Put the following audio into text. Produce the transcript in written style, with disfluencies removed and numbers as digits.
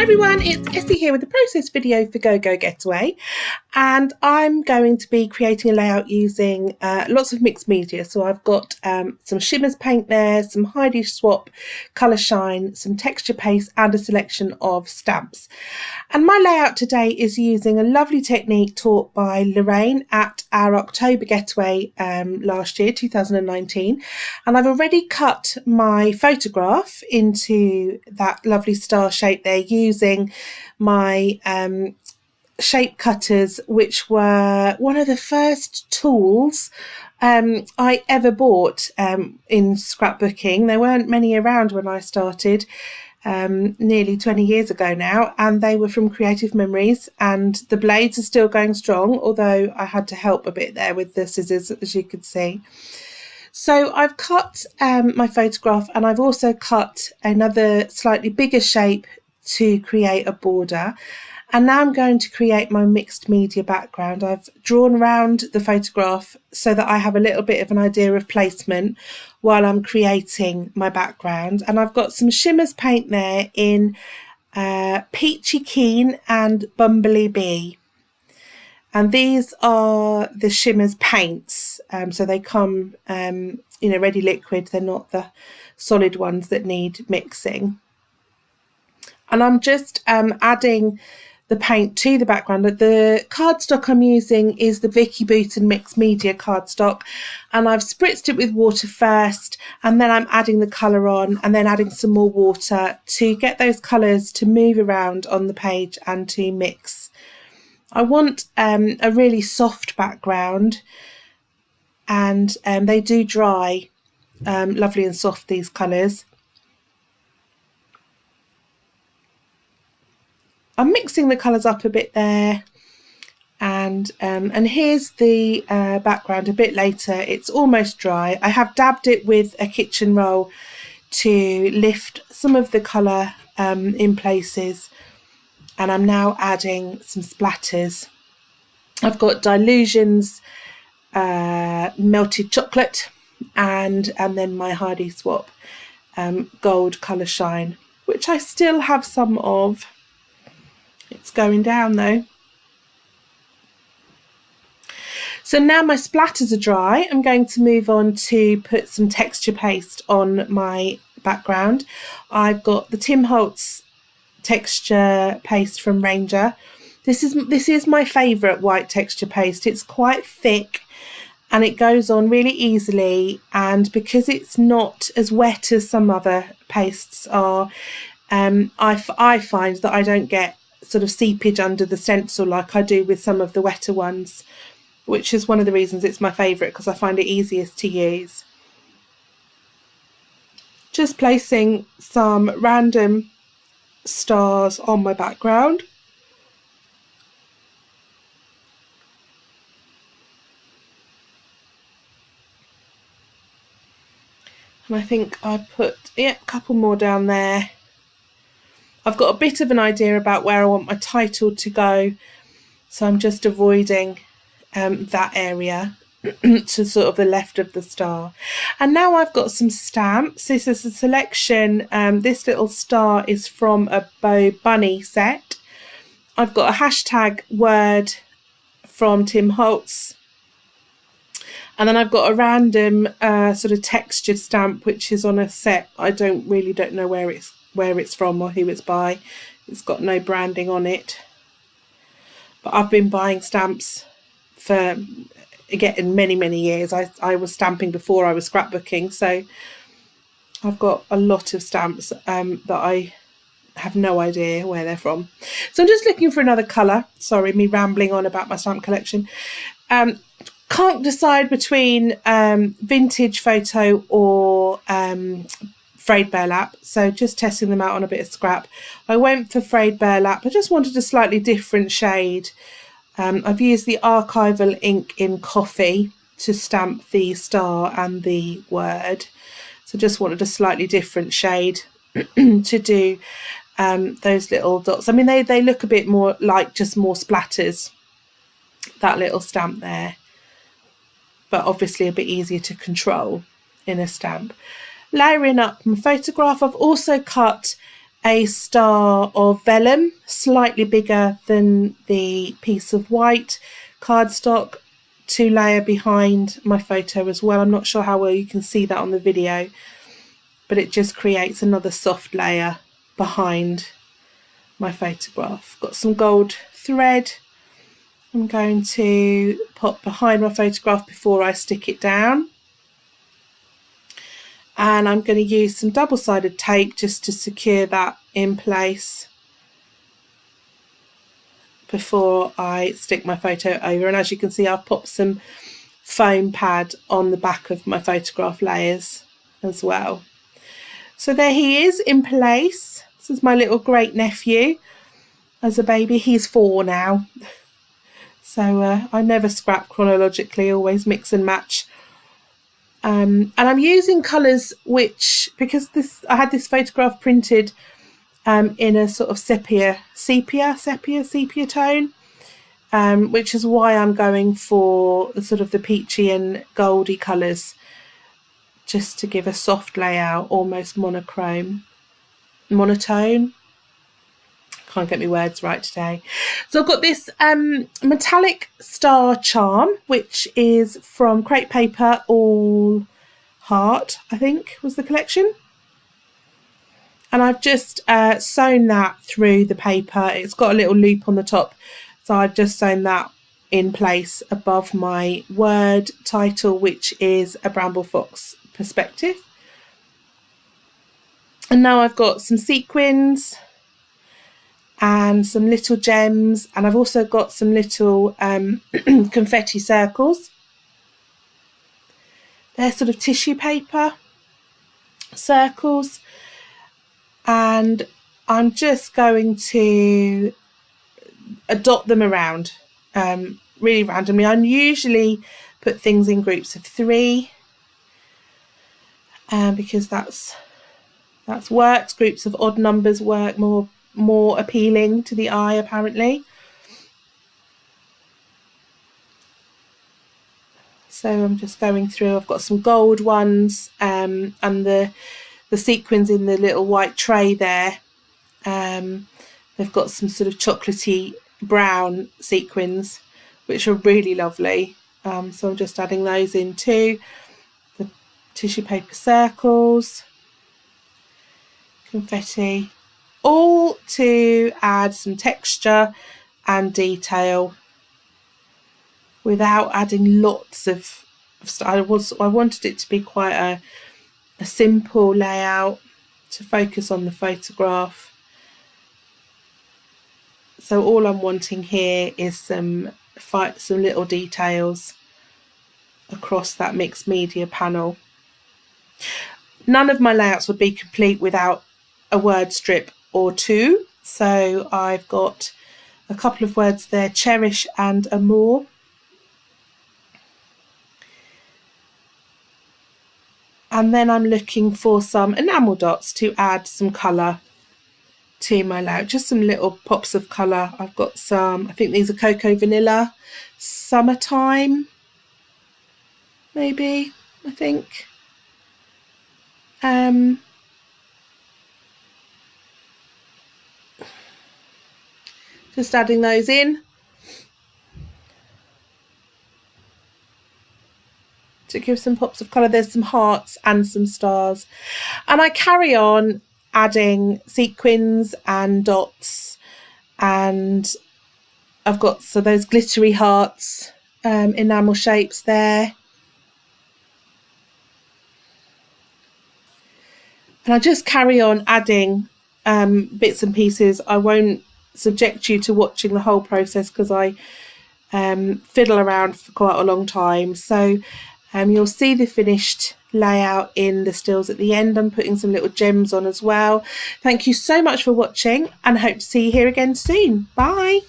everyone, it's Essie here with the process video for GoGoGetaway, and I'm going to be creating a layout using lots of mixed media. So I've got some Shimmers paint there, some Heidi Swap colour shine, some texture paste and a selection of stamps. And my layout today is using a lovely technique taught by Lorraine at our October getaway last year, 2019. And I've already cut my photograph into that lovely star shape there using my shape cutters, which were one of the first tools I ever bought in scrapbooking. There weren't many around when I started. Nearly 20 years ago now, and they were from Creative Memories, and the blades are still going strong, although I had to help a bit there with the scissors, as you could see. So I've cut my photograph, and I've also cut another slightly bigger shape to create a border. And now I'm going to create my mixed media background. I've drawn around the photograph so that I have a little bit of an idea of placement while I'm creating my background. And I've got some Shimmers paint there in Peachy Keen and Bumblebee Bee. And these are the Shimmers paints. So they come ready liquid. They're not the solid ones that need mixing. And I'm just adding the paint to the background. The cardstock I'm using is the Vicky Booten Mixed Media cardstock, and I've spritzed it with water first, and then I'm adding the colour on, and then adding some more water to get those colours to move around on the page and to mix. I want a really soft background, and they do dry lovely and soft, these colours. I'm mixing the colours up a bit there, and here's the background a bit later. It's almost dry. I have dabbed it with a kitchen roll to lift some of the colour in places, and I'm now adding some splatters. I've got Dilutions melted chocolate, and then my Heidi Swap gold colour shine, which I still have some of. It's going down though. So now my splatters are dry, I'm going to move on to put some texture paste on my background. I've got the Tim Holtz texture paste from Ranger. This is my favourite white texture paste. It's quite thick and it goes on really easily, and because it's not as wet as some other pastes are, I find that I don't get sort of seepage under the stencil like I do with some of the wetter ones, which is one of the reasons it's my favourite, because I find it easiest to use. Just placing some random stars on my background. And I think I put a couple more down there. I've got a bit of an idea about where I want my title to go, so I'm just avoiding that area to sort of the left of the star. And now I've got some stamps. This is a selection. This little star is from a Bo Bunny set. I've got a hashtag word from Tim Holtz. And then I've got a random sort of textured stamp, which is on a set. I don't know where it's from or who it's by. It's got no branding on it. But I've been buying stamps for, again, many years. I was stamping before I was scrapbooking, so I've got a lot of stamps that I have no idea where they're from. So I'm just looking for another colour. Sorry, me rambling on about my stamp collection. Can't decide between vintage photo or frayed burlap, so just testing them out on a bit of scrap. I went for frayed burlap. I just wanted a slightly different shade. I've used the archival ink in coffee to stamp the star and the word, so just wanted a slightly different shade to do those little dots. I mean, they look a bit more like just more splatters, that little stamp there, but obviously a bit easier to control in a stamp. Layering up my photograph, I've also cut a star of vellum, slightly bigger than the piece of white cardstock, to layer behind my photo as well. I'm not sure how well you can see that on the video, but it just creates another soft layer behind my photograph. Got some gold thread I'm going to pop behind my photograph before I stick it down. And I'm going to use some double-sided tape just to secure that in place before I stick my photo over. And as you can see, I've popped some foam pad on the back of my photograph layers as well. So there he is in place. This is my little great nephew as a baby. He's 4 now. So I never scrap chronologically, always mix and match. And I'm using colours which, because I had this photograph printed in a sort of sepia tone, which is why I'm going for the sort of the peachy and goldy colours, just to give a soft layout, almost monotone. Can't get my words right today. So I've got this metallic star charm, which is from Crepe Paper All Heart, I think was the collection. And I've just sewn that through the paper. It's got a little loop on the top, so I've just sewn that in place above my word title, which is A Bramble Fox Perspective. And now I've got some sequins and some little gems, and I've also got some little confetti circles. They're sort of tissue paper circles, and I'm just going to dot them around really randomly. I usually put things in groups of 3 because that's works. Groups of odd numbers work more appealing to the eye, apparently. So I'm just going through. I've got some gold ones and the sequins in the little white tray there. They've got some sort of chocolatey brown sequins, which are really lovely. So I'm just adding those in too. The tissue paper circles, confetti, all to add some texture and detail without adding lots of stuff. I wanted it to be quite a simple layout to focus on the photograph. So all I'm wanting here is some little details across that mixed media panel. None of my layouts would be complete without a word strip or 2. So I've got a couple of words there, cherish and amour. And then I'm looking for some enamel dots to add some colour to my layout, just some little pops of colour. I've got some, I think these are Cocoa Vanilla, Summertime, maybe, I think. Just adding those in to give some pops of colour. There's some hearts and some stars. And I carry on adding sequins and dots, and I've got those glittery hearts, enamel shapes there. And I just carry on adding bits and pieces. I won't subject you to watching the whole process because I fiddle around for quite a long time. So you'll see the finished layout in the stills at the end. I'm putting some little gems on as well. Thank you so much for watching, and hope to see you here again soon. Bye.